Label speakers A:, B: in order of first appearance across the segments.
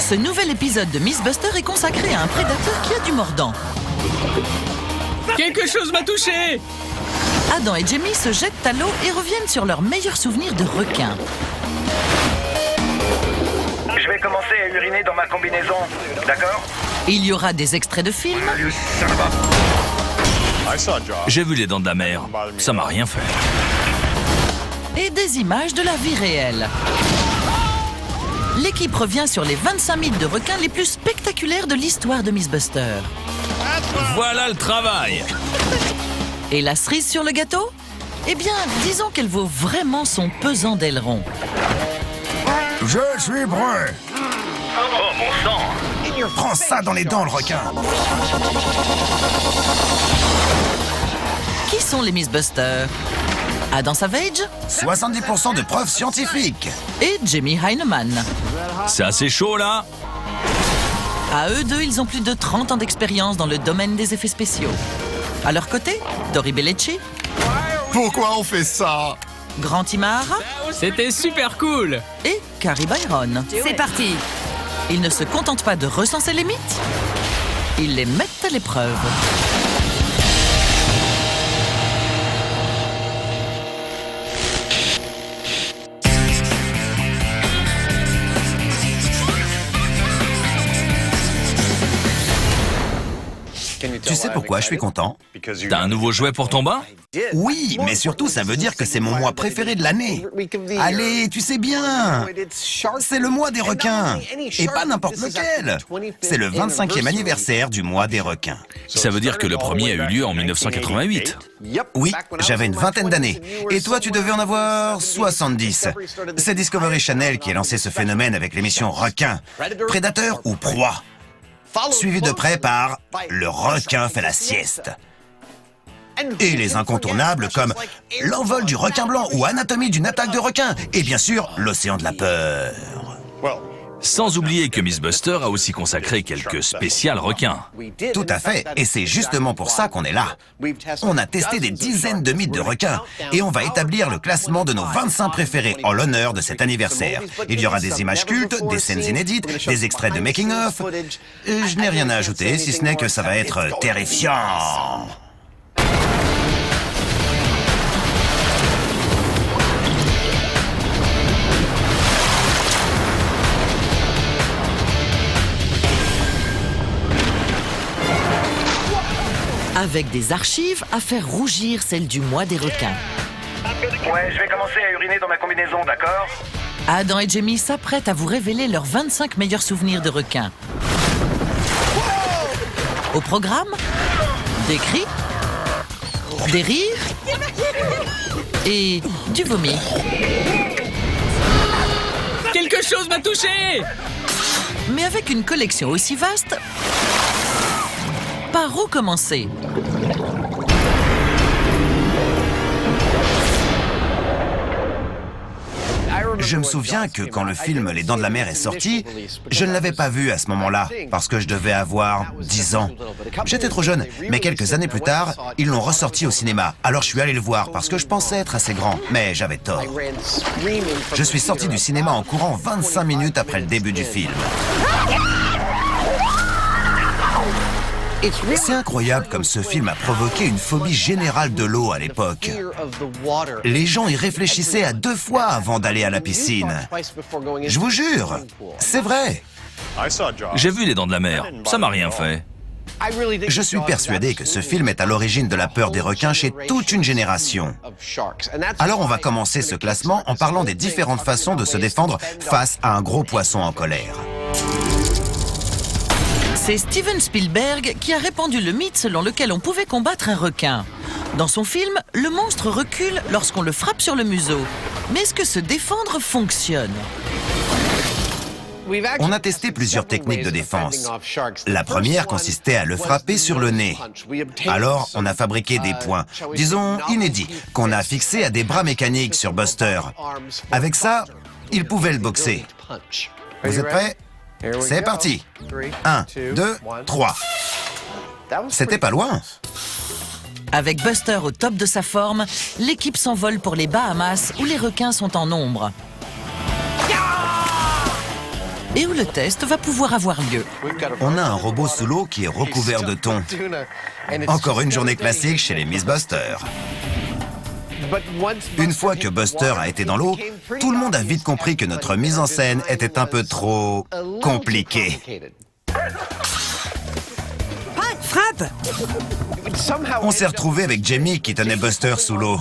A: Ce nouvel épisode de Mythbusters est consacré à un prédateur qui a du mordant.
B: Quelque chose m'a touché!
A: Adam et Jamie se jettent à l'eau et reviennent sur leurs meilleurs souvenirs de requins.
C: Je vais commencer à uriner dans ma combinaison, d'accord?
A: Il y aura des extraits de films
D: J'ai vu les dents de la mer, ça m'a rien fait.
A: et des images de la vie réelle. L'équipe revient sur les 25 mythes de requins les plus spectaculaires de l'histoire de Mythbusters.
D: Voilà le travail!
A: Et la cerise sur le gâteau? Eh bien, disons qu'elle vaut vraiment son pesant d'aileron.
E: Je suis prêt.
C: Oh mon sang!
E: Prends ça dans les dents, le requin.
A: Qui sont les Mythbusters? Adam Savage
E: 70% de preuves scientifiques.
A: et Jamie Heineman.
D: C'est assez chaud là?
A: À eux deux, ils ont plus de 30 ans d'expérience dans le domaine des effets spéciaux. À leur côté, Tori Bellecci,
E: Pourquoi on fait ça?
A: Grant Imahara
B: C'était super cool!
A: et Carrie Byron.
F: C'est parti.
A: Ils ne se contentent pas de recenser les mythes, ils les mettent à l'épreuve.
E: Tu sais pourquoi je suis content?
D: T'as un nouveau jouet pour ton bain?
E: Oui, mais surtout ça veut dire que c'est mon mois préféré de l'année. Allez, tu sais bien. C'est le mois des requins. Et pas n'importe lequel. C'est le 25e anniversaire du mois des requins.
D: Ça veut dire que le premier a eu lieu en 1988.
E: Oui, j'avais une vingtaine d'années. Et toi, tu devais en avoir 70. C'est Discovery Channel qui a lancé ce phénomène avec l'émission Requin, Prédateur ou Proie. Suivi de près par Le requin fait la sieste. Et les incontournables comme L'envol du requin blanc ou Anatomie d'une attaque de requin. Et bien sûr, L'océan de la peur.
D: Sans oublier que Mythbusters a aussi consacré quelques spéciales requins.
E: Tout à fait, et c'est justement pour ça qu'on est là. On a testé des dizaines de mythes de requins, et on va établir le classement de nos 25 préférés en l'honneur de cet anniversaire. Il y aura des images cultes, des scènes inédites, des extraits de making-of. Je n'ai rien à ajouter, si ce n'est que ça va être terrifiant.
A: Avec des archives à faire rougir celles du mois des requins.
C: Ouais, je vais commencer à uriner dans ma combinaison, d'accord?
A: Adam et Jamie s'apprêtent à vous révéler leurs 25 meilleurs souvenirs de requins. Au programme, des cris, des rires et du vomi.
B: Quelque chose m'a touché!
A: Mais avec une collection aussi vaste, par où commencer?
E: Je me souviens que quand le film Les Dents de la Mer est sorti, je ne l'avais pas vu à ce moment-là, parce que je devais avoir 10 ans. J'étais trop jeune, mais quelques années plus tard, ils l'ont ressorti au cinéma. Alors je suis allé le voir, parce que je pensais être assez grand, mais j'avais tort. Je suis sorti du cinéma en courant 25 minutes après le début du film. C'est incroyable comme ce film a provoqué une phobie générale de l'eau à l'époque. Les gens y réfléchissaient à 2 fois avant d'aller à la piscine. Je vous jure, c'est vrai.
D: J'ai vu les dents de la mer, ça m'a rien fait.
E: Je suis persuadé que ce film est à l'origine de la peur des requins chez toute une génération. Alors on va commencer ce classement en parlant des différentes façons de se défendre face à un gros poisson en colère.
A: C'est Steven Spielberg qui a répandu le mythe selon lequel on pouvait combattre un requin. Dans son film, le monstre recule lorsqu'on le frappe sur le museau. Mais est-ce que se défendre fonctionne?
E: On a testé plusieurs techniques de défense. La première consistait à le frapper sur le nez. Alors, on a fabriqué des poings, disons inédits, qu'on a fixés à des bras mécaniques sur Buster. Avec ça, il pouvait le boxer. Vous êtes prêts? C'est parti. 1, 2, 3. C'était pas loin.
A: Avec Buster au top de sa forme, l'équipe s'envole pour les Bahamas où les requins sont en nombre. et où le test va pouvoir avoir lieu.
E: On a un robot sous l'eau qui est recouvert de thon. Encore une journée classique chez les Miss Buster. Une fois que Buster a été dans l'eau, tout le monde a vite compris que notre mise en scène était un peu trop compliquée.
F: Frappe!
E: On s'est retrouvé avec Jamie qui tenait Buster sous l'eau.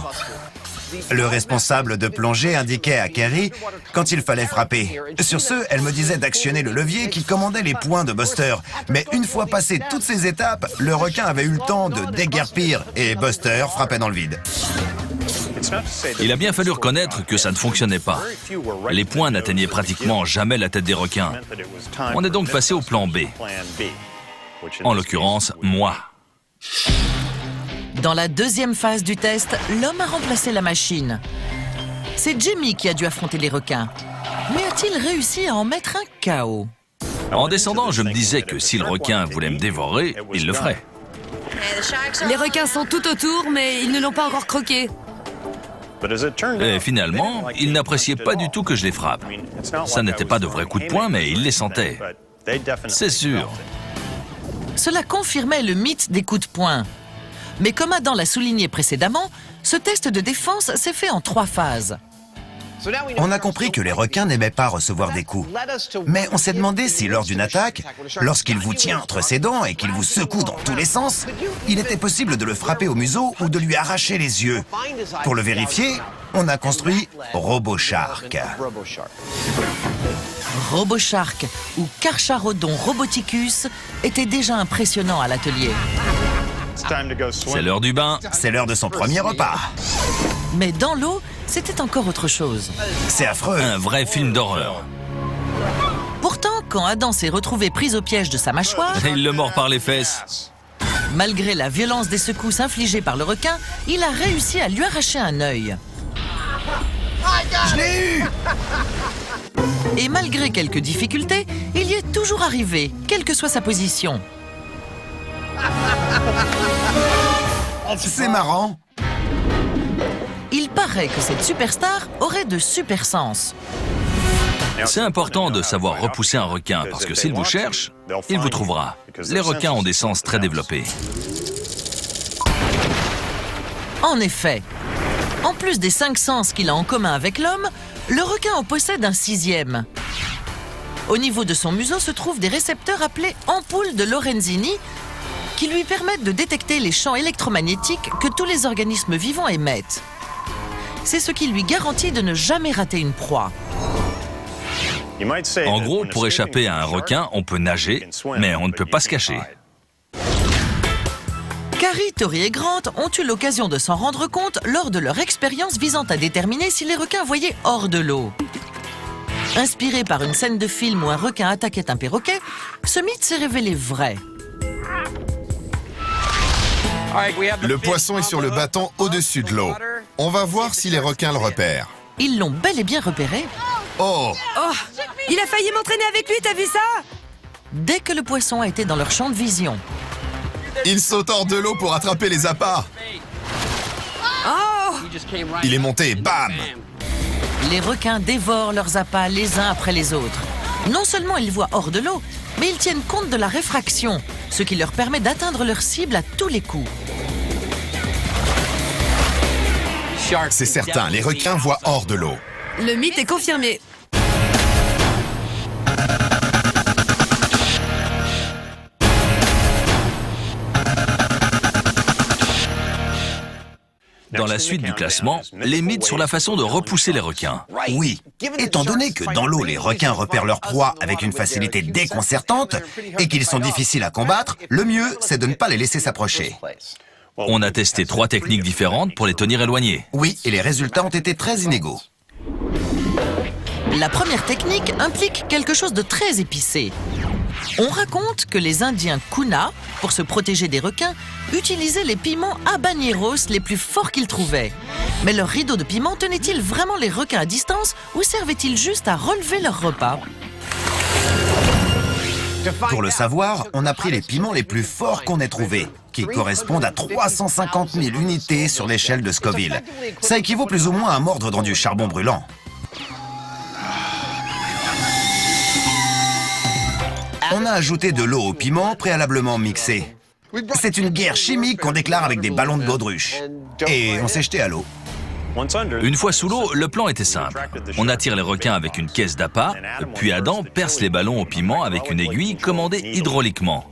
E: Le responsable de plongée indiquait à Carrie quand il fallait frapper. Sur ce, elle me disait d'actionner le levier qui commandait les points de Buster. Mais une fois passé toutes ces étapes, le requin avait eu le temps de déguerpir et Buster frappait dans le vide.
D: Il a bien fallu reconnaître que ça ne fonctionnait pas. Les points n'atteignaient pratiquement jamais la tête des requins. On est donc passé au plan B. En l'occurrence, moi.
A: Dans la deuxième phase du test, l'homme a remplacé la machine. C'est Jamie qui a dû affronter les requins. Mais a-t-il réussi à en mettre un KO?
D: En descendant, je me disais que si le requin voulait me dévorer, il le ferait.
F: Les requins sont tout autour, mais ils ne l'ont pas encore croqué.
D: Et finalement, il n'appréciait pas du tout que je les frappe. Ça n'était pas de vrais coups de poing, mais il les sentait. C'est sûr.
A: Cela confirmait le mythe des coups de poing. Mais comme Adam l'a souligné précédemment, ce test de défense s'est fait en 3 phases.
E: On a compris que les requins n'aimaient pas recevoir des coups. Mais on s'est demandé si lors d'une attaque, lorsqu'il vous tient entre ses dents et qu'il vous secoue dans tous les sens, il était possible de le frapper au museau ou de lui arracher les yeux. Pour le vérifier, on a construit RoboShark.
A: RoboShark ou Carcharodon roboticus était déjà impressionnant à l'atelier.
D: C'est l'heure du bain.
E: C'est l'heure de son premier repas.
A: Mais dans l'eau, c'était encore autre chose.
E: C'est affreux.
D: Un vrai film d'horreur.
A: Pourtant, quand Adam s'est retrouvé pris au piège de sa mâchoire,
D: Il le mord par les fesses.
A: malgré la violence des secousses infligées par le requin, il a réussi à lui arracher un œil.
E: Je l'ai eu!
A: Et malgré quelques difficultés, il y est toujours arrivé, quelle que soit sa position.
E: C'est marrant.
A: Il paraît que cette superstar aurait de super sens.
D: C'est important de savoir repousser un requin, parce que s'il vous cherche, il vous trouvera. Les requins ont des sens très développés.
A: En effet, en plus des 5 sens qu'il a en commun avec l'homme, le requin en possède un 6e. Au niveau de son museau se trouvent des récepteurs appelés ampoules de Lorenzini qui lui permettent de détecter les champs électromagnétiques que tous les organismes vivants émettent. C'est ce qui lui garantit de ne jamais rater une proie.
D: En gros, pour échapper à un requin, on peut nager, mais on ne peut pas se cacher.
A: Carrie, Tori et Grant ont eu l'occasion de s'en rendre compte lors de leur expérience visant à déterminer si les requins voyaient hors de l'eau. Inspiré par une scène de film où un requin attaquait un perroquet, ce mythe s'est révélé vrai.
G: Le poisson est sur le bâton au-dessus de l'eau. On va voir si les requins le repèrent.
A: Ils l'ont bel et bien repéré.
G: Oh!
F: Oh! Il a failli m'entraîner avec lui, t'as vu ça?
A: Dès que le poisson a été dans leur champ de vision.
G: Il saute hors de l'eau pour attraper les appâts.
F: Oh!
G: Il est monté, bam!
A: Les requins dévorent leurs appâts les uns après les autres. Non seulement ils voient hors de l'eau, mais ils tiennent compte de la réfraction, ce qui leur permet d'atteindre leur cible à tous les coups.
G: C'est certain, les requins voient hors de l'eau.
F: Le mythe est confirmé.
D: Dans la suite du classement, les mythes sur la façon de repousser les requins.
E: Oui, étant donné que dans l'eau, les requins repèrent leur proie avec une facilité déconcertante et qu'ils sont difficiles à combattre, le mieux, c'est de ne pas les laisser s'approcher.
D: On a testé 3 techniques différentes pour les tenir éloignés.
E: Oui, et les résultats ont été très inégaux.
A: La première technique implique quelque chose de très épicé. On raconte que les Indiens Kuna, pour se protéger des requins, utilisaient les piments habaneros les plus forts qu'ils trouvaient. Mais leur rideau de piment tenait-il vraiment les requins à distance ou servait-il juste à relever leur repas?
E: Pour le savoir, on a pris les piments les plus forts qu'on ait trouvés, qui correspondent à 350 000 unités sur l'échelle de Scoville. Ça équivaut plus ou moins à mordre dans du charbon brûlant. On a ajouté de l'eau au piment préalablement mixé. C'est une guerre chimique qu'on déclare avec des ballons de baudruche. Et on s'est jeté à l'eau.
D: Une fois sous l'eau, le plan était simple. On attire les requins avec une caisse d'appât, puis Adam perce les ballons au piment avec une aiguille commandée hydrauliquement.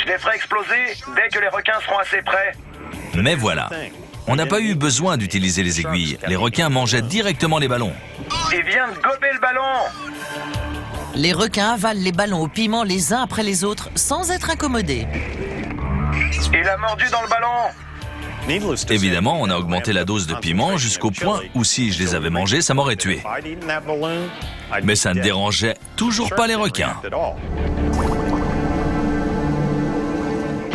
C: Je les ferai exploser dès que les requins seront assez près.
D: Mais voilà, on n'a pas eu besoin d'utiliser les aiguilles. Les requins mangeaient directement les ballons.
C: Il vient de gober le ballon.
A: Les requins avalent les ballons au piment les uns après les autres sans être incommodés.
C: Il a mordu dans le ballon.
D: Évidemment, on a augmenté la dose de piment jusqu'au point où si je les avais mangés, ça m'aurait tué. Mais ça ne dérangeait toujours pas les requins.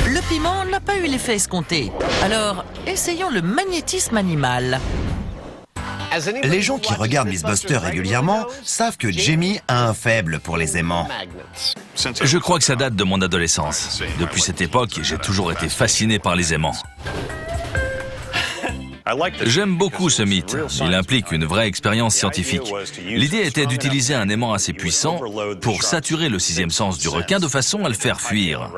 A: Le piment n'a pas eu l'effet escompté. Alors, essayons le magnétisme animal.
E: Les gens qui regardent Mythbusters régulièrement savent que Jamie a un faible pour les aimants.
D: Je crois que ça date de mon adolescence. Depuis cette époque, j'ai toujours été fasciné par les aimants. J'aime beaucoup ce mythe. Il implique une vraie expérience scientifique. L'idée était d'utiliser un aimant assez puissant pour saturer le sixième sens du requin de façon à le faire fuir.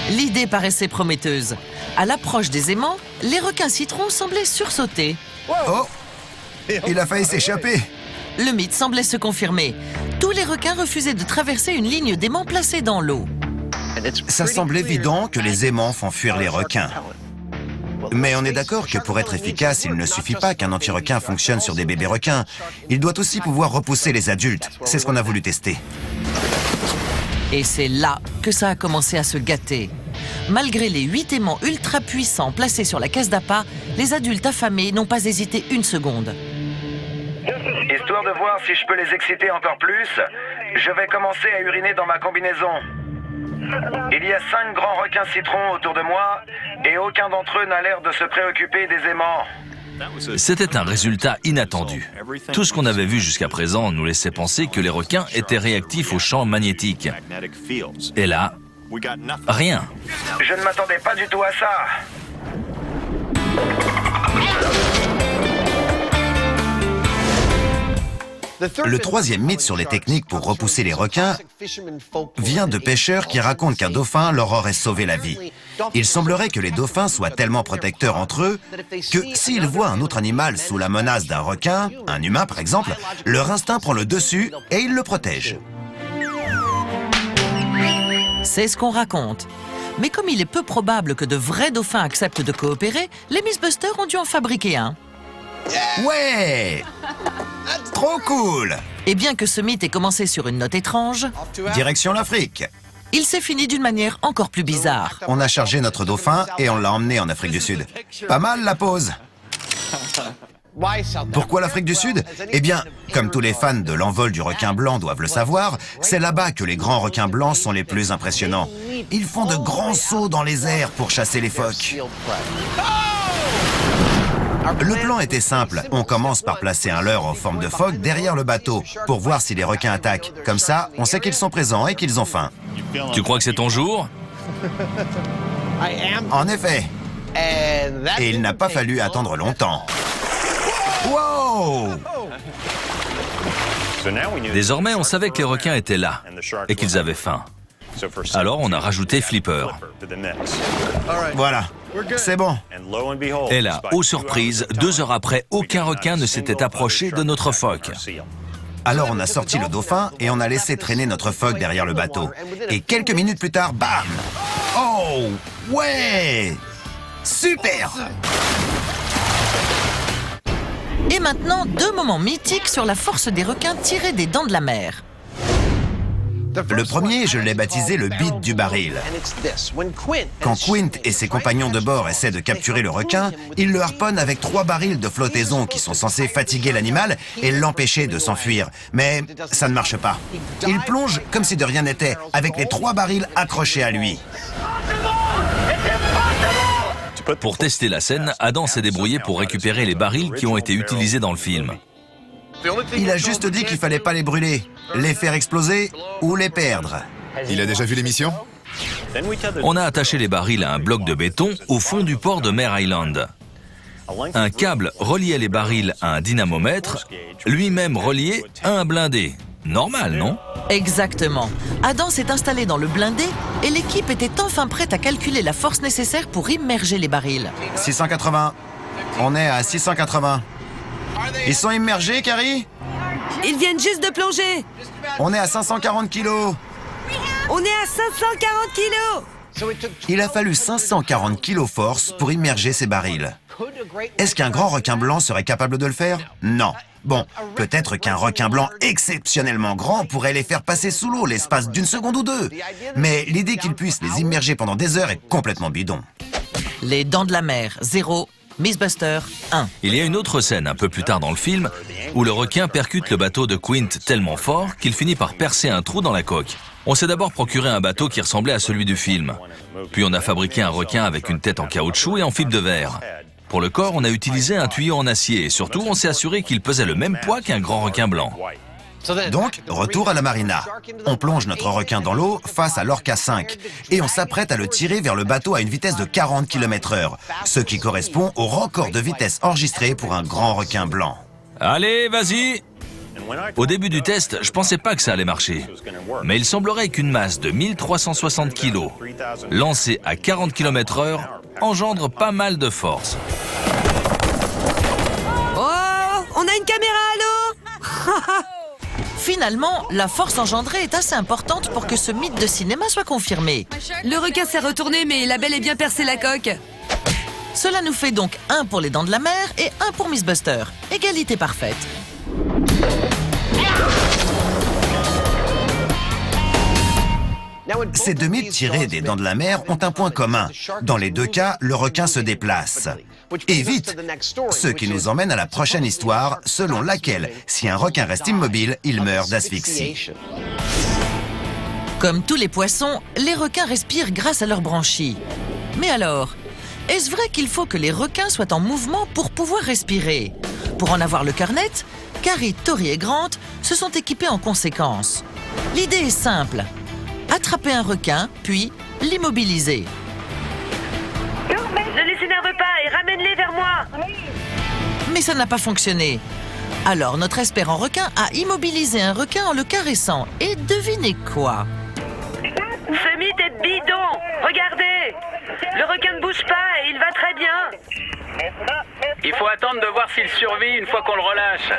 A: L'idée paraissait prometteuse. À l'approche des aimants, les requins citrons semblaient sursauter.
E: Oh! Il a failli s'échapper.
A: Le mythe semblait se confirmer. Tous les requins refusaient de traverser une ligne d'aimants placée dans l'eau.
E: Ça semble évident que les aimants font fuir les requins. Mais on est d'accord que pour être efficace, il ne suffit pas qu'un anti-requin fonctionne sur des bébés requins. Il doit aussi pouvoir repousser les adultes. C'est ce qu'on a voulu tester.
A: Et c'est là que ça a commencé à se gâter. Malgré les 8 aimants ultra puissants placés sur la caisse d'appât, les adultes affamés n'ont pas hésité une seconde.
C: Histoire de voir si je peux les exciter encore plus, je vais commencer à uriner dans ma combinaison. Il y a 5 grands requins citrons autour de moi et aucun d'entre eux n'a l'air de se préoccuper des aimants.
D: C'était un résultat inattendu. Tout ce qu'on avait vu jusqu'à présent nous laissait penser que les requins étaient réactifs aux champs magnétiques. Et là, rien.
C: Je ne m'attendais pas du tout à ça.
E: Le troisième mythe sur les techniques pour repousser les requins vient de pêcheurs qui racontent qu'un dauphin leur aurait sauvé la vie. Il semblerait que les dauphins soient tellement protecteurs entre eux que s'ils voient un autre animal sous la menace d'un requin, un humain par exemple, leur instinct prend le dessus et ils le protègent.
A: C'est ce qu'on raconte. Mais comme il est peu probable que de vrais dauphins acceptent de coopérer, les Mythbusters ont dû en fabriquer un.
E: Ouais! Trop cool!
A: Et bien que ce mythe ait commencé sur une note étrange,
E: Direction l'Afrique.
A: il s'est fini d'une manière encore plus bizarre.
E: On a chargé notre dauphin et on l'a emmené en Afrique du Sud. Pas mal la pause. Pourquoi l'Afrique du Sud? Eh bien, comme tous les fans de l'envol du requin blanc doivent le savoir, c'est là-bas que les grands requins blancs sont les plus impressionnants. Ils font de grands sauts dans les airs pour chasser les phoques. Le plan était simple. On commence par placer un leurre en forme de phoque derrière le bateau pour voir si les requins attaquent. Comme ça, on sait qu'ils sont présents et qu'ils ont faim.
D: Tu crois que c'est ton jour?
E: En effet. Et il n'a pas fallu attendre longtemps. Wow!
D: Désormais, on savait que les requins étaient là et qu'ils avaient faim. Alors, on a rajouté Flipper.
E: Voilà, c'est bon.
D: Et là, aux surprises, 2 heures après, aucun requin ne s'était approché de notre phoque.
E: Alors on a sorti le dauphin et on a laissé traîner notre phoque derrière le bateau. Et quelques minutes plus tard, bam! Oh! Ouais! Super!
A: Et maintenant, 2 moments mythiques sur la force des requins tirés des dents de la mer.
E: Le premier, je l'ai baptisé le beat du baril. Quand Quint et ses compagnons de bord essaient de capturer le requin, ils le harponnent avec 3 barils de flottaison qui sont censés fatiguer l'animal et l'empêcher de s'enfuir. Mais ça ne marche pas. Il plonge comme si de rien n'était, avec les 3 barils accrochés à lui.
D: Pour tester la scène, Adam s'est débrouillé pour récupérer les barils qui ont été utilisés dans le film.
E: Il a juste dit qu'il fallait pas les brûler, les faire exploser ou les perdre.
G: Il a déjà vu l'émission?
D: On a attaché les barils à un bloc de béton au fond du port de Mare Island. Un câble reliait les barils à un dynamomètre, lui-même relié à un blindé. normal, non?
A: Exactement. Adam s'est installé dans le blindé et l'équipe était enfin prête à calculer la force nécessaire pour immerger les barils.
E: 680. On est à 680. Ils sont immergés, Carrie?
F: Ils viennent juste de plonger.
E: On est à 540 kilos.
F: On est à 540 kilos.
E: Il a fallu 540 kilos force pour immerger ces barils. Est-ce qu'un grand requin blanc serait capable de le faire? Non. Bon, peut-être qu'un requin blanc exceptionnellement grand pourrait les faire passer sous l'eau l'espace d'une seconde ou deux. Mais l'idée qu'il puisse les immerger pendant des heures est complètement bidon.
A: Les Dents de la Mer, 0. Mythbusters, 1.
D: Il y a une autre scène un peu plus tard dans le film où le requin percute le bateau de Quint tellement fort qu'il finit par percer un trou dans la coque. On s'est d'abord procuré un bateau qui ressemblait à celui du film. Puis on a fabriqué un requin avec une tête en caoutchouc et en fibre de verre. Pour le corps, on a utilisé un tuyau en acier et surtout, on s'est assuré qu'il pesait le même poids qu'un grand requin blanc.
E: Donc, retour à la marina. On plonge notre requin dans l'eau face à l'Orca 5 et on s'apprête à le tirer vers le bateau à une vitesse de 40 km/h, ce qui correspond au record de vitesse enregistré pour un grand requin blanc.
D: Allez, vas-y! Au début du test, je pensais pas que ça allait marcher. Mais il semblerait qu'une masse de 1360 kg, lancée à 40 km/h, engendre pas mal de force.
F: Oh, on a une caméra à l'eau.
A: Finalement, la force engendrée est assez importante pour que ce mythe de cinéma soit confirmé.
F: Le requin s'est retourné, mais il a bel et bien percé la coque.
A: Cela nous fait donc 1 pour les Dents de la Mer et 1 pour Mythbusters. Égalité parfaite.
E: Ces deux mythes tirés des Dents de la Mer ont un point commun. Dans les deux cas, le requin se déplace. Et vite! Ce qui nous emmène à la prochaine histoire, selon laquelle, si un requin reste immobile, il meurt d'asphyxie.
A: Comme tous les poissons, les requins respirent grâce à leurs branchies. Mais alors, est-ce vrai qu'il faut que les requins soient en mouvement pour pouvoir respirer? Pour en avoir le cœur net, Carrie, Tori et Grant se sont équipés en conséquence. L'idée est simple. Attraper un requin, puis l'immobiliser.
H: Ne les énerve pas et ramène-les vers moi.
A: Mais ça n'a pas fonctionné. Alors notre expert en requin a immobilisé un requin en le caressant. Et devinez quoi?
H: Ce mythe est bidon. Regardez. Le requin ne bouge pas et il va très bien.
B: Il faut attendre de voir s'il survit une fois qu'on le relâche.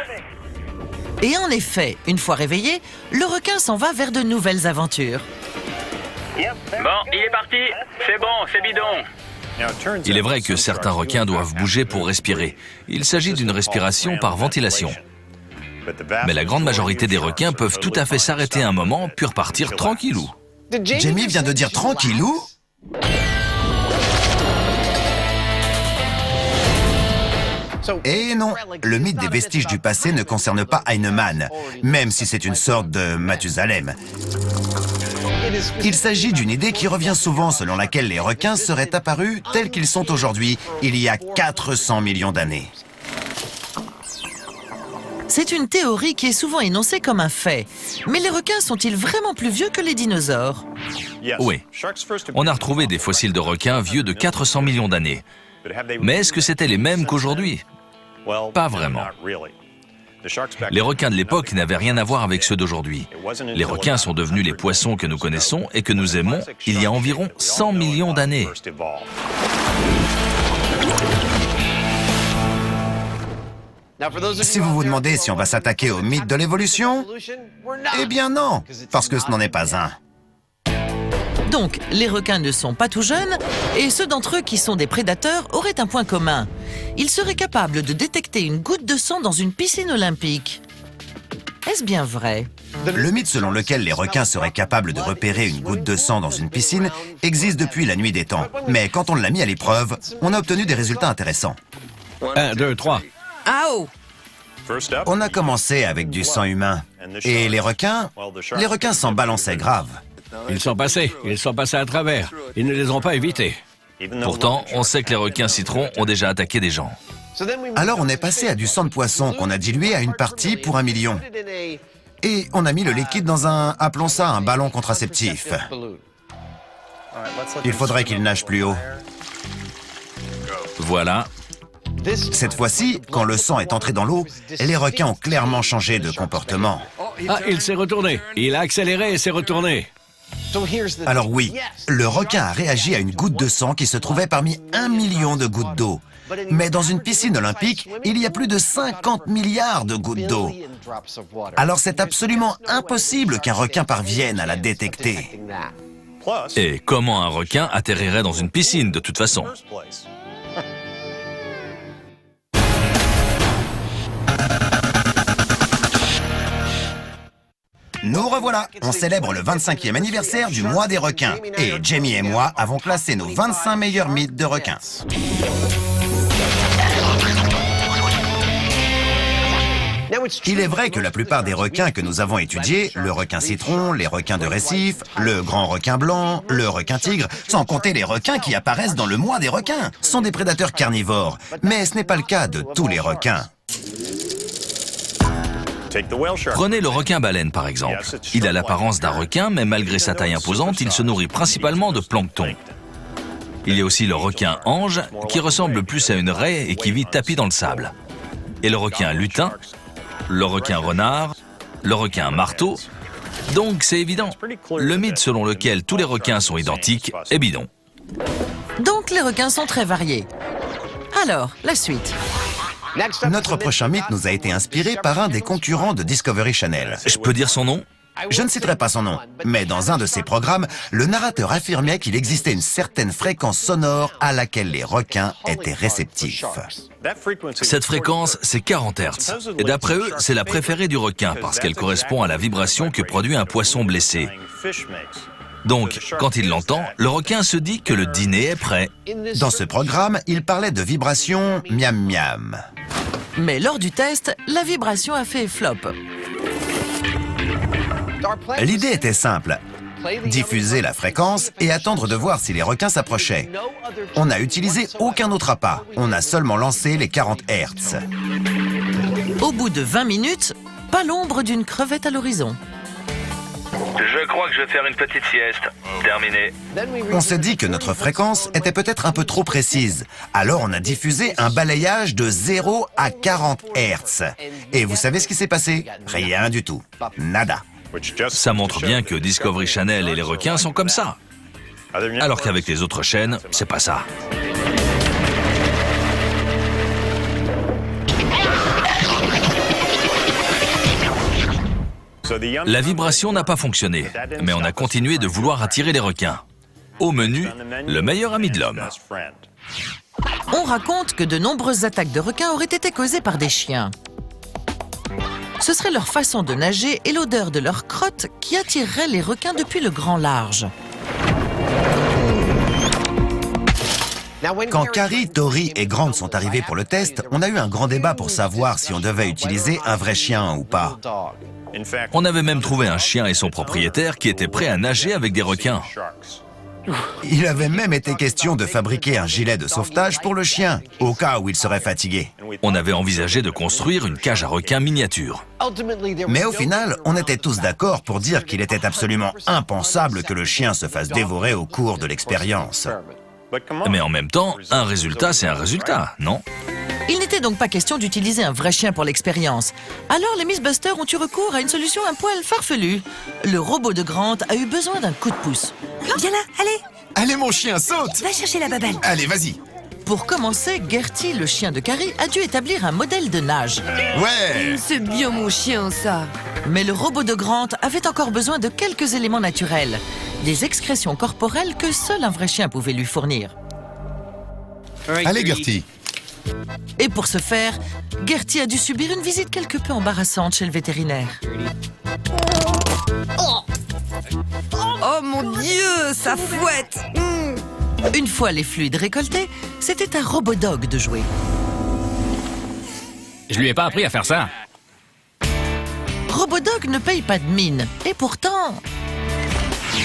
A: Et en effet, une fois réveillé, le requin s'en va vers de nouvelles aventures.
B: Bon, il est parti. C'est bon, c'est bidon.
D: Il est vrai que certains requins doivent bouger pour respirer. Il s'agit d'une respiration par ventilation. Mais la grande majorité des requins peuvent tout à fait s'arrêter un moment puis repartir tranquillou.
E: Jamie vient de dire tranquillou? Et non, le mythe des vestiges du passé ne concerne pas Heinemann, même si c'est une sorte de Mathusalem. Il s'agit d'une idée qui revient souvent selon laquelle les requins seraient apparus tels qu'ils sont aujourd'hui, il y a 400 millions d'années.
A: C'est une théorie qui est souvent énoncée comme un fait. Mais les requins sont-ils vraiment plus vieux que les dinosaures?
D: Oui, on a retrouvé des fossiles de requins vieux de 400 millions d'années. Mais est-ce que c'était les mêmes qu'aujourd'hui? Pas vraiment. Les requins de l'époque n'avaient rien à voir avec ceux d'aujourd'hui. Les requins sont devenus les poissons que nous connaissons et que nous aimons il y a environ 100 millions d'années.
E: Si vous vous demandez si on va s'attaquer au mythe de l'évolution, eh bien non, parce que ce n'en est pas un.
A: Donc, les requins ne sont pas tout jeunes, et ceux d'entre eux qui sont des prédateurs auraient un point commun. Ils seraient capables de détecter une goutte de sang dans une piscine olympique. Est-ce bien vrai?
E: Le mythe selon lequel les requins seraient capables de repérer une goutte de sang dans une piscine existe depuis la nuit des temps. Mais quand on l'a mis à l'épreuve, on a obtenu des résultats intéressants.
B: 1, 2, 3.
F: Ah oh!
E: On a commencé avec du sang humain. Et les requins s'en balançaient grave.
I: Ils sont passés à travers. Ils ne les ont pas évités.
D: Pourtant, on sait que les requins citrons ont déjà attaqué des gens.
E: Alors on est passé à du sang de poisson qu'on a dilué à une partie pour 1 million. Et on a mis le liquide dans un, appelons ça un ballon contraceptif. Il faudrait qu'il nage plus haut.
D: Voilà.
E: Cette fois-ci, quand le sang est entré dans l'eau, les requins ont clairement changé de comportement.
I: Ah, il s'est retourné. Il a accéléré et s'est retourné.
E: Alors oui, le requin a réagi à une goutte de sang qui se trouvait parmi 1 million de gouttes d'eau. Mais dans une piscine olympique, il y a plus de 50 milliards de gouttes d'eau. Alors c'est absolument impossible qu'un requin parvienne à la détecter.
D: Et comment un requin atterrirait dans une piscine de toute façon?
E: Nous revoilà, on célèbre le 25e anniversaire du mois des requins. Et Jamie et moi avons classé nos 25 meilleurs mythes de requins. Il est vrai que la plupart des requins que nous avons étudiés, le requin citron, les requins de récif, le grand requin blanc, le requin tigre, sans compter les requins qui apparaissent dans le mois des requins, sont des prédateurs carnivores. Mais ce n'est pas le cas de tous les requins.
D: Prenez le requin-baleine par exemple. Il a l'apparence d'un requin, mais malgré sa taille imposante, il se nourrit principalement de plancton. Il y a aussi le requin-ange, qui ressemble plus à une raie et qui vit tapi dans le sable. Et le requin-lutin, le requin-renard, le requin-marteau. Donc c'est évident, le mythe selon lequel tous les requins sont identiques est bidon.
A: Donc les requins sont très variés. Alors, la suite.
E: Notre prochain mythe nous a été inspiré par un des concurrents de Discovery Channel.
D: Je peux dire son nom?
E: Je ne citerai pas son nom, mais dans un de ses programmes, le narrateur affirmait qu'il existait une certaine fréquence sonore à laquelle les requins étaient réceptifs.
D: Cette fréquence, c'est 40 Hz. Et d'après eux, c'est la préférée du requin parce qu'elle correspond à la vibration que produit un poisson blessé. Donc, quand il l'entend, le requin se dit que le dîner est prêt.
E: Dans ce programme, il parlait de vibration miam-miam.
A: Mais lors du test, la vibration a fait flop.
E: L'idée était simple. Diffuser la fréquence et attendre de voir si les requins s'approchaient. On n'a utilisé aucun autre appât. On a seulement lancé les 40 Hz.
A: Au bout de 20 minutes, pas l'ombre d'une crevette à l'horizon.
B: Je crois que je vais faire une petite sieste. Terminé.
E: On s'est dit que notre fréquence était peut-être un peu trop précise. Alors on a diffusé un balayage de 0 à 40 Hz. Et vous savez ce qui s'est passé? Rien du tout. Nada.
D: Ça montre bien que Discovery Channel et les requins sont comme ça. Alors qu'avec les autres chaînes, c'est pas ça. La vibration n'a pas fonctionné, mais on a continué de vouloir attirer les requins. Au menu, le meilleur ami de l'homme.
A: On raconte que de nombreuses attaques de requins auraient été causées par des chiens. Ce serait leur façon de nager et l'odeur de leur crotte qui attirerait les requins depuis le grand large.
E: Quand Carrie, Tori et Grant sont arrivés pour le test, on a eu un grand débat pour savoir si on devait utiliser un vrai chien ou pas.
D: On avait même trouvé un chien et son propriétaire qui étaient prêts à nager avec des requins.
E: Il avait même été question de fabriquer un gilet de sauvetage pour le chien, au cas où il serait fatigué.
D: On avait envisagé de construire une cage à requins miniature.
E: Mais au final, on était tous d'accord pour dire qu'il était absolument impensable que le chien se fasse dévorer au cours de l'expérience.
D: Mais en même temps, un résultat, c'est un résultat, non?
A: Il n'était donc pas question d'utiliser un vrai chien pour l'expérience. Alors les Mythbusters ont eu recours à une solution un poil farfelue. Le robot de Grant a eu besoin d'un coup de pouce.
F: Viens là, allez,
G: Allez mon chien, saute!
F: va chercher la babelle.
G: Allez, vas-y!
A: Pour commencer, Gertie, le chien de Carrie, a dû établir un modèle de nage.
G: Ouais!
F: C'est bien mon chien, ça.
A: Mais le robot de Grant avait encore besoin de quelques éléments naturels. Des excrétions corporelles que seul un vrai chien pouvait lui fournir.
G: Allez Gertie!
A: Et pour ce faire, Gertie a dû subir une visite quelque peu embarrassante chez le vétérinaire.
F: Oh mon Dieu, ça fouette.
A: Une fois les fluides récoltés, c'était à Robodog de jouer.
I: Je lui ai pas appris à faire ça.
A: Robodog ne paye pas de mine, et pourtant,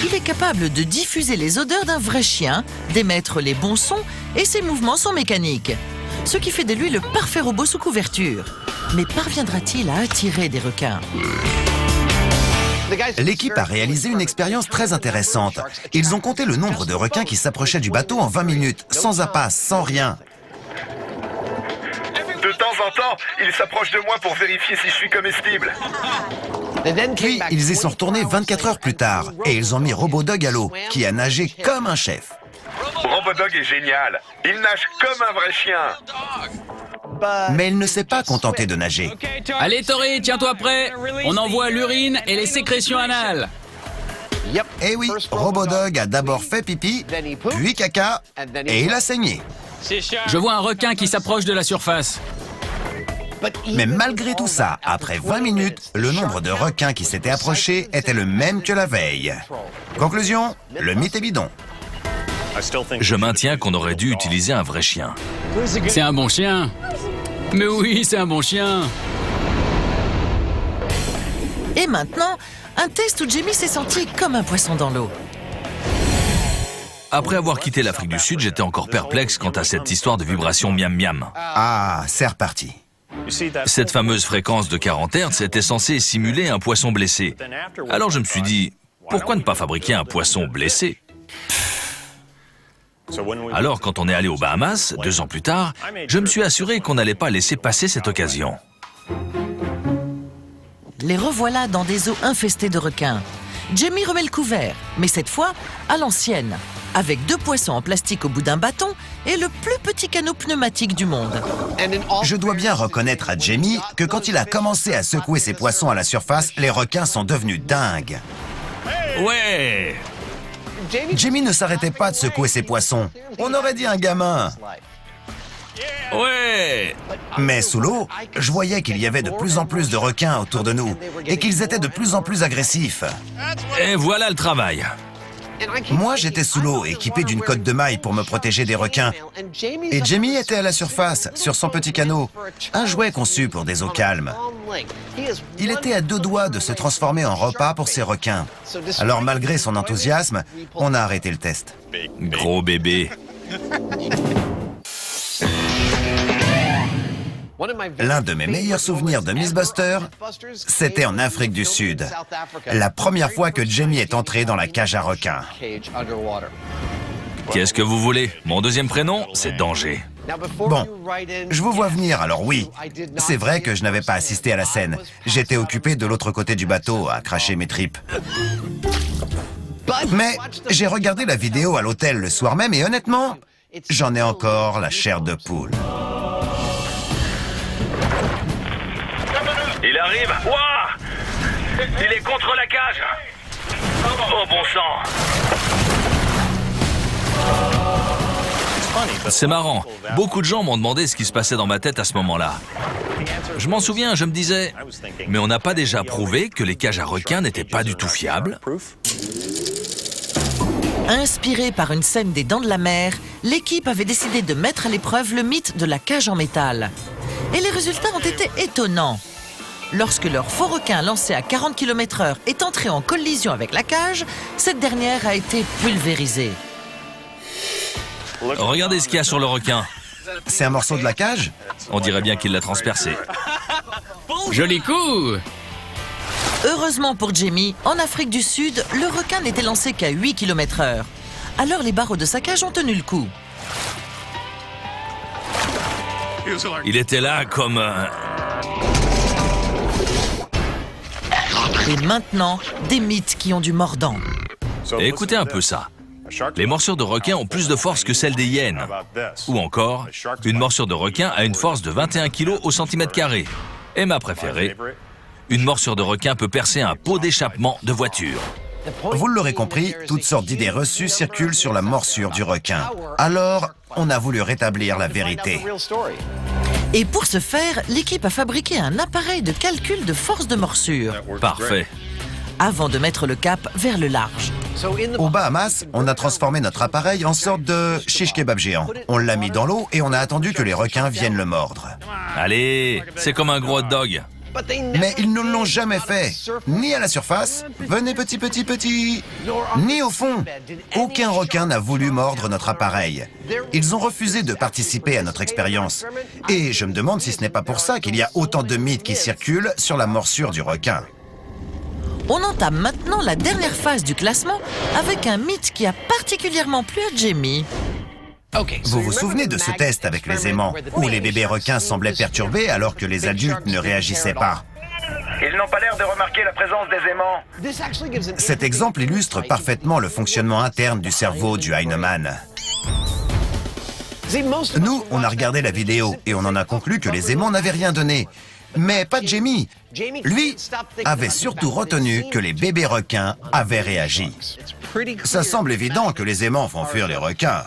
A: il est capable de diffuser les odeurs d'un vrai chien, d'émettre les bons sons, et ses mouvements sont mécaniques. Ce qui fait de lui le parfait robot sous couverture. Mais parviendra-t-il à attirer des requins?
E: L'équipe a réalisé une expérience très intéressante. Ils ont compté le nombre de requins qui s'approchaient du bateau en 20 minutes, sans appât, sans rien.
B: Tout
C: temps en temps, il s'approche de moi pour vérifier si je suis comestible.
E: Puis, ils y sont retournés 24 heures plus tard et ils ont mis Robodog à l'eau, qui a nagé comme un chef.
C: Robodog est génial. Il nage comme un vrai chien.
E: Mais il ne s'est pas contenté de nager.
B: Allez, Tori, tiens-toi prêt. On envoie l'urine et les sécrétions anales.
E: Eh oui, Robodog a d'abord fait pipi, puis caca, et il a saigné.
B: Je vois un requin qui s'approche de la surface.
E: Mais malgré tout ça, après 20 minutes, le nombre de requins qui s'étaient approchés était le même que la veille. Conclusion, le mythe est bidon.
D: Je maintiens qu'on aurait dû utiliser un vrai chien.
B: C'est un bon chien. Mais oui, c'est un bon chien.
A: Et maintenant, un test où Jamie s'est senti comme un poisson dans l'eau.
D: Après avoir quitté l'Afrique du Sud, j'étais encore perplexe quant à cette histoire de vibration miam-miam.
E: Ah, c'est reparti.
D: Cette fameuse fréquence de 40 Hz était censée simuler un poisson blessé. Alors je me suis dit, pourquoi ne pas fabriquer un poisson blessé ? Alors quand on est allé aux Bahamas, 2 ans plus tard, je me suis assuré qu'on n'allait pas laisser passer cette occasion.
A: Les revoilà dans des eaux infestées de requins. Jamie remet le couvert, mais cette fois à l'ancienne, avec 2 poissons en plastique au bout d'un bâton et le plus petit canot pneumatique du monde.
E: Je dois bien reconnaître à Jamie que quand il a commencé à secouer ses poissons à la surface, les requins sont devenus dingues.
D: Ouais!
E: Jamie ne s'arrêtait pas de secouer ses poissons. On aurait dit un gamin.
D: Ouais!
E: Mais sous l'eau, je voyais qu'il y avait de plus en plus de requins autour de nous et qu'ils étaient de plus en plus agressifs.
D: Et voilà le travail.
E: Moi, j'étais sous l'eau, équipé d'une cotte de maille pour me protéger des requins. Et Jamie était à la surface, sur son petit canot, un jouet conçu pour des eaux calmes. Il était à 2 doigts de se transformer en repas pour ces requins. Alors, malgré son enthousiasme, on a arrêté le test.
D: Gros bébé.
E: L'un de mes meilleurs souvenirs de Mythbuster, c'était en Afrique du Sud. La première fois que Jamie est entré dans la cage à requins.
D: Qu'est-ce que vous voulez? Mon deuxième prénom, c'est Danger.
E: Bon, je vous vois venir, alors oui. C'est vrai que je n'avais pas assisté à la scène. J'étais occupé de l'autre côté du bateau à cracher mes tripes. Mais j'ai regardé la vidéo à l'hôtel le soir même et honnêtement, j'en ai encore la chair de poule.
B: Il arrive. Ouah! Il est contre la cage. Oh bon sang!
D: C'est marrant. Beaucoup de gens m'ont demandé ce qui se passait dans ma tête à ce moment-là. Je m'en souviens, je me disais, mais on n'a pas déjà prouvé que les cages à requins n'étaient pas du tout fiables?
A: Inspiré par une scène des Dents de la Mer, l'équipe avait décidé de mettre à l'épreuve le mythe de la cage en métal. Et les résultats ont été étonnants. Lorsque leur faux requin lancé à 40 km/h est entré en collision avec la cage, cette dernière a été pulvérisée.
D: Regardez ce qu'il y a sur le requin.
E: C'est un morceau de la cage?
D: On dirait bien qu'il l'a transpercé.
B: Joli coup!
A: Heureusement pour Jamie, en Afrique du Sud, le requin n'était lancé qu'à 8 km/h. Alors les barreaux de sa cage ont tenu le coup.
D: Il était là comme...
A: Et maintenant, des mythes qui ont du mordant.
D: Et écoutez un peu ça. Les morsures de requin ont plus de force que celles des hyènes. Ou encore, une morsure de requin a une force de 21 kg au centimètre carré. Et ma préférée, une morsure de requin peut percer un pot d'échappement de voiture.
E: Vous l'aurez compris, toutes sortes d'idées reçues circulent sur la morsure du requin. Alors, on a voulu rétablir la vérité.
A: Et pour ce faire, l'équipe a fabriqué un appareil de calcul de force de morsure,
D: Parfait.
A: avant de mettre le cap vers le large.
E: Aux Bahamas, on a transformé notre appareil en sorte de shish kebab géant. On l'a mis dans l'eau et on a attendu que les requins viennent le mordre.
D: Allez, c'est comme un gros hot dog.
E: Mais ils ne l'ont jamais fait, ni à la surface, venez petit, ni au fond. Aucun requin n'a voulu mordre notre appareil. Ils ont refusé de participer à notre expérience. Et je me demande si ce n'est pas pour ça qu'il y a autant de mythes qui circulent sur la morsure du requin.
A: On entame maintenant la dernière phase du classement avec un mythe qui a particulièrement plu à Jamie.
E: Vous vous souvenez de ce test avec les aimants, où les bébés requins semblaient perturbés alors que les adultes ne réagissaient pas?
C: Ils n'ont pas l'air de remarquer la présence des aimants.
E: Cet exemple illustre parfaitement le fonctionnement interne du cerveau du Heinemann. Nous, on a regardé la vidéo et on en a conclu que les aimants n'avaient rien donné. Mais pas Jamie. Lui avait surtout retenu que les bébés requins avaient réagi. Ça semble évident que les aimants font fuir les requins.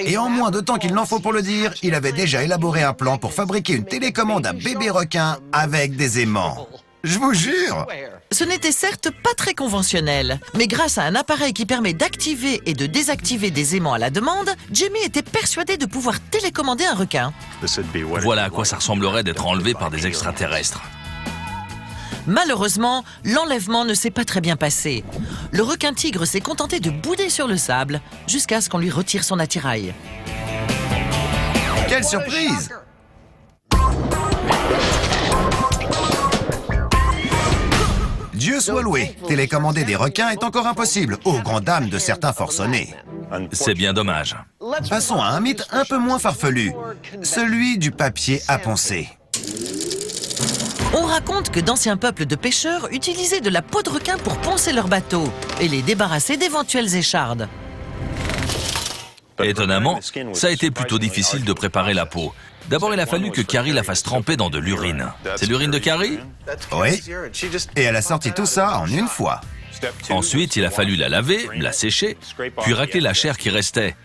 E: Et en moins de temps qu'il n'en faut pour le dire, il avait déjà élaboré un plan pour fabriquer une télécommande à bébé requin avec des aimants. Je vous jure!
A: Ce n'était certes pas très conventionnel, mais grâce à un appareil qui permet d'activer et de désactiver des aimants à la demande, Jamie était persuadé de pouvoir télécommander un requin.
D: Voilà à quoi ça ressemblerait d'être enlevé par des extraterrestres.
A: Malheureusement, l'enlèvement ne s'est pas très bien passé. Le requin-tigre s'est contenté de bouder sur le sable jusqu'à ce qu'on lui retire son attirail.
E: Quelle surprise! Dieu soit loué, télécommander des requins est encore impossible, aux grandes dames de certains forcenés.
D: C'est bien dommage.
E: Passons à un mythe un peu moins farfelu, celui du papier à poncer.
A: On raconte que d'anciens peuples de pêcheurs utilisaient de la peau de requin pour poncer leurs bateaux et les débarrasser d'éventuelles échardes.
D: Étonnamment, ça a été plutôt difficile de préparer la peau. D'abord, il a fallu que Carrie la fasse tremper dans de l'urine. C'est l'urine de Carrie?
E: Oui, et elle a sorti tout ça en une fois.
D: Ensuite, il a fallu la laver, la sécher, puis racler la chair qui restait.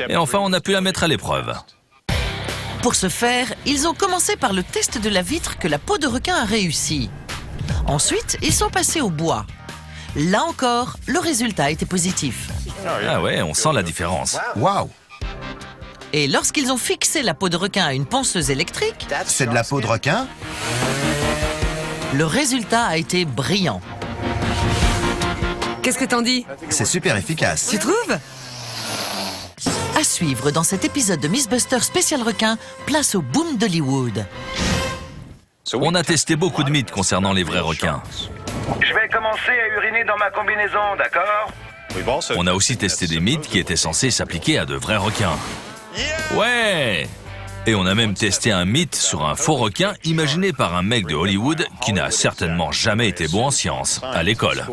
D: Et enfin, on a pu la mettre à l'épreuve.
A: Pour ce faire, ils ont commencé par le test de la vitre que la peau de requin a réussi. Ensuite, ils sont passés au bois. Là encore, le résultat était positif.
D: Ah ouais, on sent la différence.
E: Waouh!
A: Et lorsqu'ils ont fixé la peau de requin à une ponceuse électrique,
E: C'est de la peau de requin?
A: le résultat a été brillant.
F: Qu'est-ce que t'en dis?
E: C'est super efficace.
F: Tu trouves?
A: À suivre dans cet épisode de Mythbusters spécial requin, place au boom d'Hollywood.
D: On a testé beaucoup de mythes concernant les vrais requins.
C: Je vais commencer à uriner dans ma combinaison, d'accord?
D: On a aussi testé des mythes qui étaient censés s'appliquer à de vrais requins. Ouais! Et on a même testé un mythe sur un faux requin imaginé par un mec de Hollywood qui n'a certainement jamais été bon en sciences, à l'école.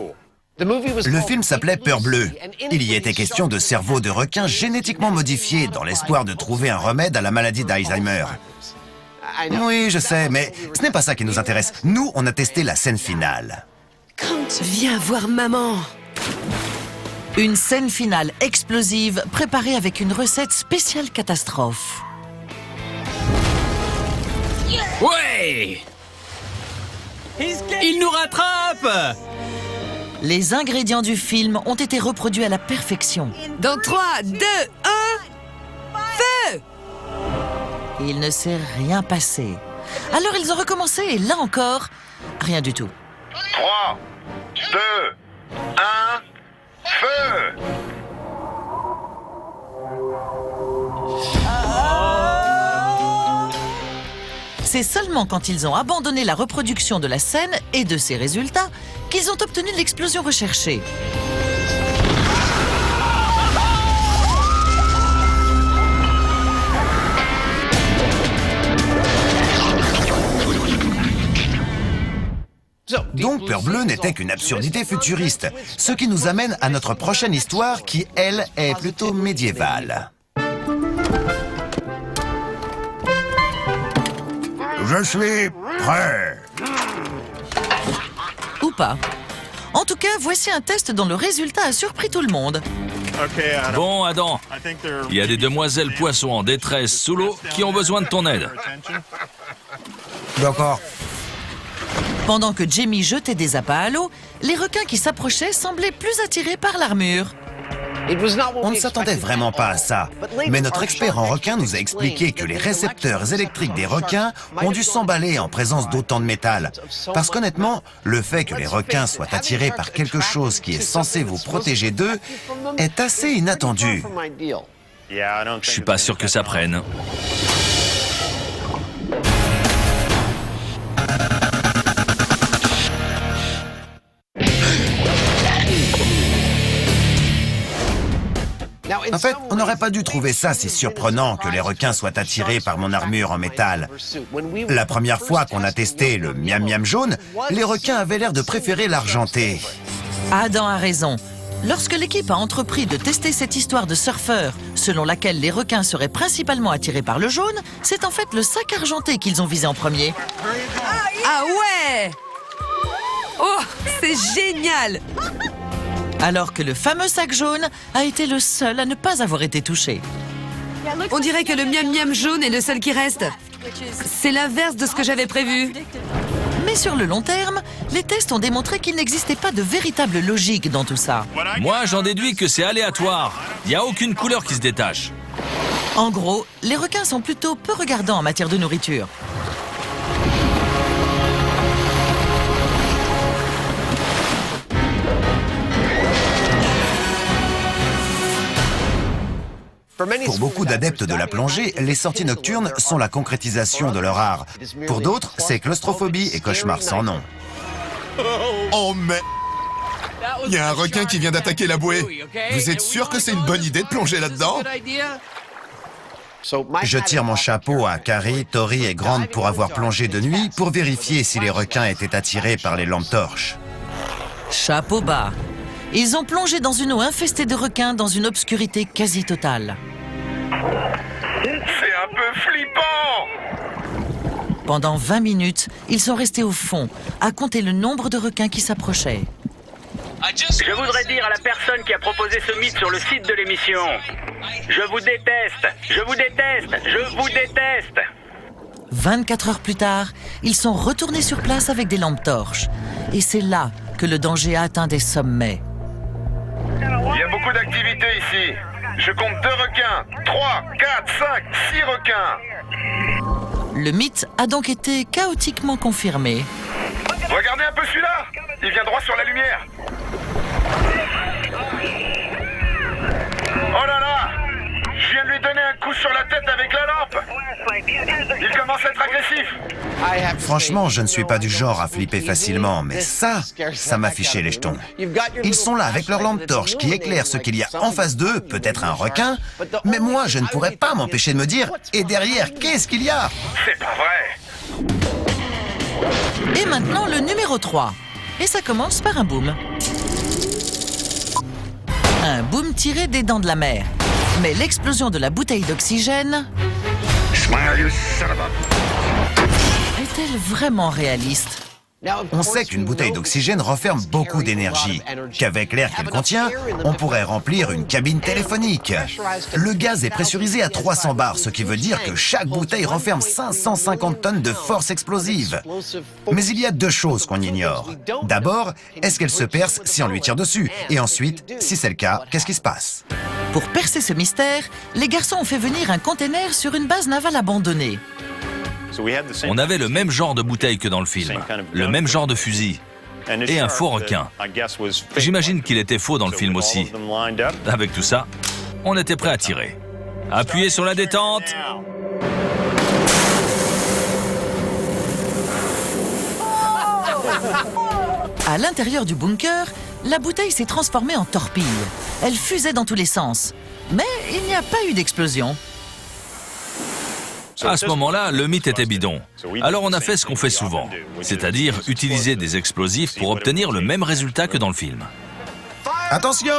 E: Le film s'appelait Peur bleue. Il y était question de cerveau de requin génétiquement modifié dans l'espoir de trouver un remède à la maladie d'Alzheimer. Oui, je sais, mais ce n'est pas ça qui nous intéresse. Nous, on a testé la scène finale.
F: Viens voir maman.
A: Une scène finale explosive préparée avec une recette spéciale catastrophe.
I: Ouais! Il nous rattrape!
A: Les ingrédients du film ont été reproduits à la perfection.
F: Dans 3, 2, 1, feu!
A: Il ne s'est rien passé. Alors ils ont recommencé et là encore, rien du tout.
C: 3, 2, 1, feu!
A: C'est seulement quand ils ont abandonné la reproduction de la scène et de ses résultats qu'ils ont obtenu l'explosion recherchée.
E: Donc Peur bleue n'était qu'une absurdité futuriste, ce qui nous amène à notre prochaine histoire qui, elle, est plutôt médiévale. Je suis prêt.
A: Ou pas. En tout cas, voici un test dont le résultat a surpris tout le monde.
D: Bon, Adam, il y a des demoiselles poissons en détresse sous l'eau qui ont besoin de ton aide.
E: D'accord.
A: Pendant que Jamie jetait des appâts à l'eau, les requins qui s'approchaient semblaient plus attirés par l'armure.
E: On ne s'attendait vraiment pas à ça. Mais notre expert en requins nous a expliqué que les récepteurs électriques des requins ont dû s'emballer en présence d'autant de métal. Parce qu'honnêtement, le fait que les requins soient attirés par quelque chose qui est censé vous protéger d'eux est assez inattendu.
D: Je suis pas sûr que ça prenne.
E: En fait, on n'aurait pas dû trouver ça si surprenant que les requins soient attirés par mon armure en métal. La première fois qu'on a testé le miam miam jaune, les requins avaient l'air de préférer l'argenté.
A: Adam a raison. Lorsque l'équipe a entrepris de tester cette histoire de surfeur, selon laquelle les requins seraient principalement attirés par le jaune, c'est en fait le sac argenté qu'ils ont visé en premier.
F: Ah ouais! Oh, c'est génial!
A: Alors que le fameux sac jaune a été le seul à ne pas avoir été touché.
F: On dirait que le miam miam jaune est le seul qui reste. C'est l'inverse de ce que j'avais prévu.
A: Mais sur le long terme, les tests ont démontré qu'il n'existait pas de véritable logique dans tout ça.
D: Moi, j'en déduis que c'est aléatoire. Il n'y a aucune couleur qui se détache.
A: En gros, les requins sont plutôt peu regardants en matière de nourriture.
E: Pour beaucoup d'adeptes de la plongée, les sorties nocturnes sont la concrétisation de leur art. Pour d'autres, c'est claustrophobie et cauchemar sans nom.
G: Oh mais... Il y a un requin qui vient d'attaquer la bouée. Vous êtes sûr que c'est une bonne idée de plonger là-dedans?
E: Je tire mon chapeau à Carrie, Tori et Grant pour avoir plongé de nuit pour vérifier si les requins étaient attirés par les lampes torches.
A: Chapeau bas. Ils ont plongé dans une eau infestée de requins dans une obscurité quasi totale.
B: C'est un peu flippant!
A: Pendant 20 minutes, ils sont restés au fond, à compter le nombre de requins qui s'approchaient.
B: Je voudrais dire à la personne qui a proposé ce mythe sur le site de l'émission, je vous déteste, je vous déteste, je vous déteste.
A: 24 heures plus tard, ils sont retournés sur place avec des lampes torches. Et c'est là que le danger a atteint des sommets.
B: Il y a beaucoup d'activités ici. Je compte 2 requins, 3, 4, 5, 6 requins.
A: Le mythe a donc été chaotiquement confirmé.
B: Regardez un peu celui-là. Il vient droit sur la lumière. Oh là là! Je viens de lui donner un coup sur la tête avec la lampe. Il commence à être agressif.
E: Franchement, je ne suis pas du genre à flipper facilement, mais ça m'a fiché les jetons. Ils sont là avec leur lampe torche qui éclaire ce qu'il y a en face d'eux, peut-être un requin, mais moi, je ne pourrais pas m'empêcher de me dire « Et derrière, qu'est-ce qu'il y a ?»
B: C'est pas vrai.
A: Et maintenant, le numéro 3. Et ça commence par un boom. Un boom tiré des dents de la mer. Mais l'explosion de la bouteille d'oxygène... est-elle vraiment réaliste?
E: On sait qu'une bouteille d'oxygène renferme beaucoup d'énergie, qu'avec l'air qu'elle contient, on pourrait remplir une cabine téléphonique. Le gaz est pressurisé à 300 bars, ce qui veut dire que chaque bouteille renferme 550 tonnes de force explosive. Mais il y a 2 choses qu'on ignore. D'abord, est-ce qu'elle se perce si on lui tire dessus? Et ensuite, si c'est le cas, qu'est-ce qui se passe?
A: Pour percer ce mystère, les garçons ont fait venir un container sur une base navale abandonnée.
D: On avait le même genre de bouteille que dans le film, le même genre de fusil, et un faux requin. J'imagine qu'il était faux dans le film aussi. Avec tout ça, on était prêt à tirer. Appuyez sur la détente.
A: À l'intérieur du bunker, la bouteille s'est transformée en torpille. Elle fusait dans tous les sens. Mais il n'y a pas eu d'explosion.
D: À ce moment-là, le mythe était bidon. Alors on a fait ce qu'on fait souvent, c'est-à-dire utiliser des explosifs pour obtenir le même résultat que dans le film.
E: Attention!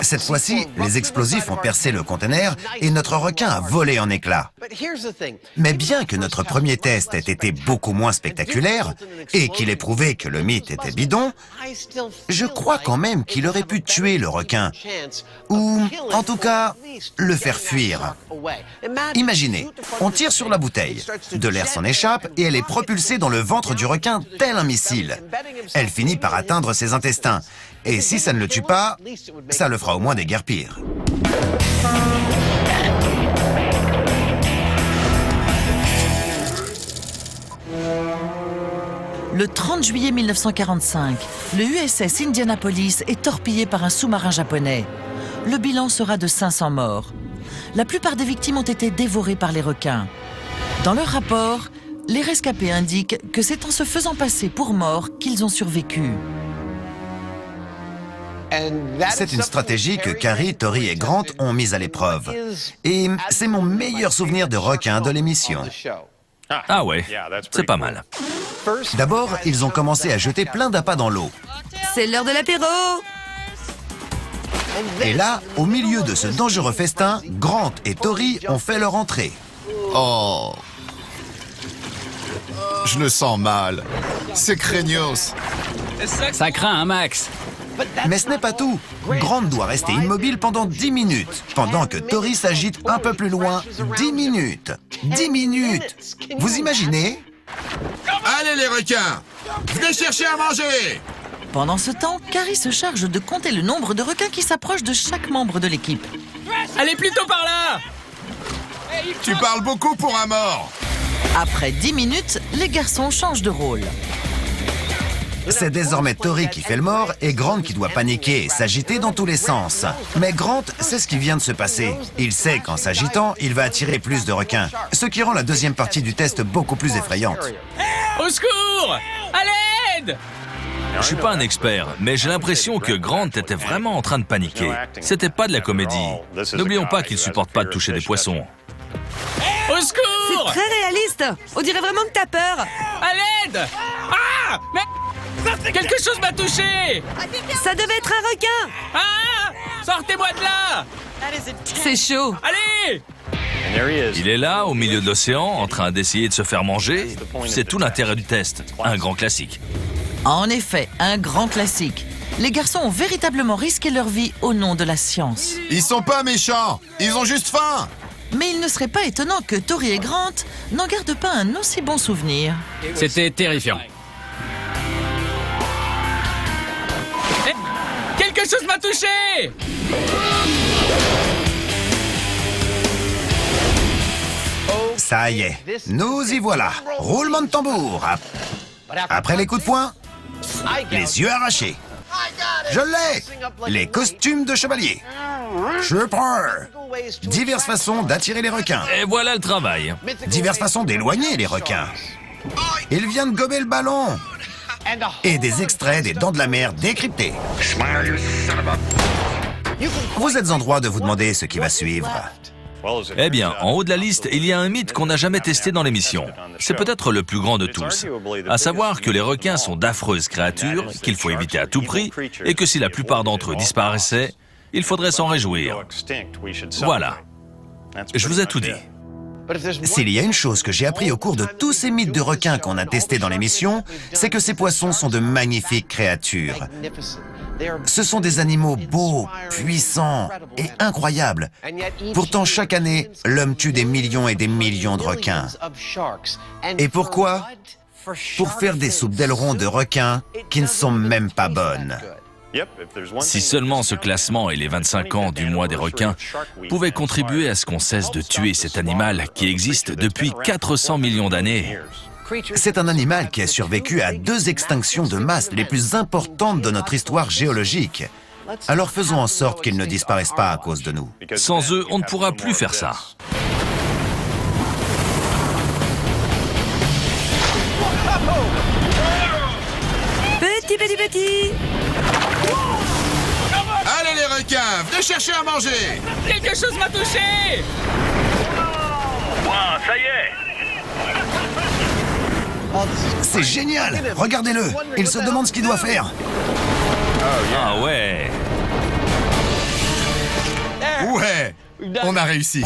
E: Cette fois-ci, les explosifs ont percé le conteneur et notre requin a volé en éclats. Mais bien que notre premier test ait été beaucoup moins spectaculaire et qu'il ait prouvé que le mythe était bidon, je crois quand même qu'il aurait pu tuer le requin. Ou, en tout cas, le faire fuir. Imaginez, on tire sur la bouteille, de l'air s'en échappe et elle est propulsée dans le ventre du requin tel un missile. Elle finit par atteindre ses intestins. Et si ça ne le tue pas, ça le fera au moins déguerpir.
A: Le 30 juillet 1945, le USS Indianapolis est torpillé par un sous-marin japonais. Le bilan sera de 500 morts. La plupart des victimes ont été dévorées par les requins. Dans leur rapport, les rescapés indiquent que c'est en se faisant passer pour morts qu'ils ont survécu.
E: C'est une stratégie que Carrie, Tori et Grant ont mise à l'épreuve. Et c'est mon meilleur souvenir de requin de l'émission.
D: Ah ouais, c'est pas mal.
E: D'abord, ils ont commencé à jeter plein d'appâts dans l'eau.
F: C'est l'heure de l'apéro.
E: Et là, au milieu de ce dangereux festin, Grant et Tori ont fait leur entrée.
G: Oh. Je le sens mal. C'est craignos.
I: Ça craint, hein, Max?
E: Mais ce n'est pas tout. Grant doit rester immobile pendant 10 minutes, pendant que Tori s'agite un peu plus loin. 10 minutes. 10 minutes. Vous imaginez?
G: Allez les requins, venez chercher à manger.
A: Pendant ce temps, Carrie se charge de compter le nombre de requins qui s'approchent de chaque membre de l'équipe.
I: Allez plutôt par là!
G: Tu parles beaucoup pour un mort.
A: Après 10 minutes, les garçons changent de rôle.
E: C'est désormais Tori qui fait le mort et Grant qui doit paniquer et s'agiter dans tous les sens. Mais Grant sait ce qui vient de se passer. Il sait qu'en s'agitant, il va attirer plus de requins, ce qui rend la deuxième partie du test beaucoup plus effrayante.
I: Au secours! À l'aide!
D: Je suis pas un expert, mais j'ai l'impression que Grant était vraiment en train de paniquer. C'était pas de la comédie. N'oublions pas qu'il supporte pas de toucher des poissons.
I: Au secours!
F: Très réaliste. On dirait vraiment que t'as peur.
I: À l'aide! Ah! Mais... Quelque chose m'a touché!
F: Ça devait être un requin.
I: Ah! Sortez-moi de là!
F: C'est chaud.
I: Allez!
D: Il est là, au milieu de l'océan, en train d'essayer de se faire manger. C'est tout l'intérêt du test. Un grand classique.
A: En effet, un grand classique. Les garçons ont véritablement risqué leur vie au nom de la science.
G: Ils sont pas méchants, ils ont juste faim.
A: Mais il ne serait pas étonnant que Tori et Grant n'en gardent pas un aussi bon souvenir.
I: C'était terrifiant. Quelque chose m'a touché!
E: Ça y est, nous y voilà. Roulement de tambour. Après les coups de poing, les yeux arrachés. Je l'ai! Les costumes de chevalier. Super! Diverses façons d'attirer les requins.
D: Et voilà le travail.
E: Diverses façons d'éloigner les requins. Il vient de gober le ballon. Et des extraits des Dents de la Mer décryptés. Vous êtes en droit de vous demander ce qui va suivre.
D: Eh bien, en haut de la liste, il y a un mythe qu'on n'a jamais testé dans l'émission. C'est peut-être le plus grand de tous. À savoir que les requins sont d'affreuses créatures, qu'il faut éviter à tout prix, et que si la plupart d'entre eux disparaissaient, il faudrait s'en réjouir. Voilà. Je vous ai tout dit.
E: S'il y a une chose que j'ai appris au cours de tous ces mythes de requins qu'on a testés dans l'émission, c'est que ces poissons sont de magnifiques créatures. Ce sont des animaux beaux, puissants et incroyables. Pourtant, chaque année, l'homme tue des millions et des millions de requins. Et pourquoi? Pour faire des soupes d'ailerons de requins qui ne sont même pas bonnes.
D: Si seulement ce classement et les 25 ans du mois des requins pouvaient contribuer à ce qu'on cesse de tuer cet animal qui existe depuis 400 millions d'années.
E: C'est un animal qui a survécu à 2 extinctions de masse les plus importantes de notre histoire géologique. Alors faisons en sorte qu'ils ne disparaissent pas à cause de nous.
D: Sans eux, on ne pourra plus faire ça.
F: Petit.
G: Allez les requins, venez chercher à manger.
I: Quelque chose m'a touché!
B: Bon, ça y est.
E: C'est génial! Regardez-le! Il se demande ce qu'il doit faire.
D: Ah ouais.
G: Ouais, on a réussi.